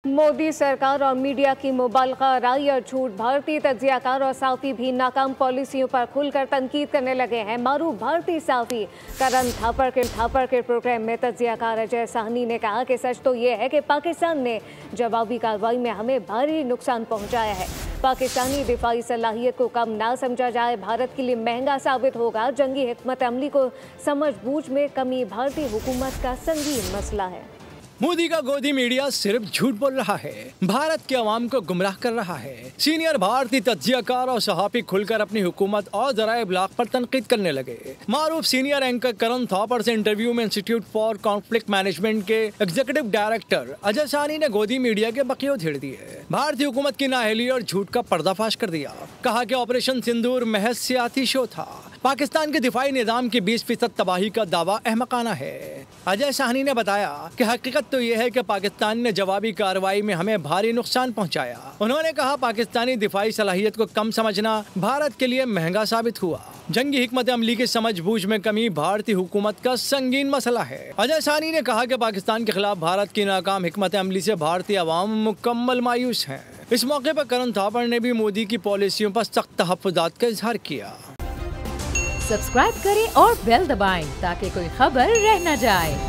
मोदी सरकार और मीडिया की मुबालगा राय और झूठ। भारतीय तज्जियाकार और साफ़ी भी नाकाम पॉलिसियों पर खुलकर तनकीद करने लगे हैं। मारूफ भारतीय साफ़ी करण थापर के प्रोग्राम में तज्जियाकार अजय साहनी ने कहा कि सच तो ये है कि पाकिस्तान ने जवाबी कार्रवाई में हमें भारी नुकसान पहुंचाया है। पाकिस्तानी दिफाई सलाहियत को कम ना समझा जाए, भारत के लिए महंगा साबित होगा। जंगी हिकमत अमली को समझ बूझ में कमी भारतीय हुकूमत का संगीन मसला है। मोदी का गोदी मीडिया सिर्फ झूठ बोल रहा है, भारत के अवाम को गुमराह कर रहा है। सीनियर भारतीय तज्जियाकार और सहाफ़ी खुलकर अपनी हुकूमत और ज़राए इब्लाग पर तनकीद करने लगे। मारूफ सीनियर एंकर करण थापर से इंटरव्यू में इंस्टीट्यूट फॉर कॉन्फ्लिक्ट मैनेजमेंट के एग्जीक्यूटिव डायरेक्टर अजय साहनी ने गोदी मीडिया के बकियों झेड़ दिए। भारतीय हुकूमत की नाअहली और झूठ का पर्दाफाश कर दिया। कहा कि ऑपरेशन सिंदूर महज सियासी शो था। पाकिस्तान के दिफाई निज़ाम की 20% तबाही का दावा अहमकाना है। अजय साहनी ने बताया कि हकीकत तो ये है कि पाकिस्तान ने जवाबी कार्रवाई में हमें भारी नुकसान पहुंचाया। उन्होंने कहा पाकिस्तानी दिफाई सलाहियत को कम समझना भारत के लिए महंगा साबित हुआ। जंगी हिकमत अमली की समझ बूझ में कमी भारतीय हुकूमत का संगीन मसला है। अजय साहनी ने कहा कि पाकिस्तान के खिलाफ भारत की नाकाम हिकमत अमली से भारतीय अवाम मुकम्मल मायूस हैं। इस मौके पर करण थापर ने भी मोदी की पॉलिसियों पर सख्त तहफ़्फ़ुज़ात का इजहार किया। सब्सक्राइब करें और बेल दबाएं ताकि कोई खबर रह न जाए।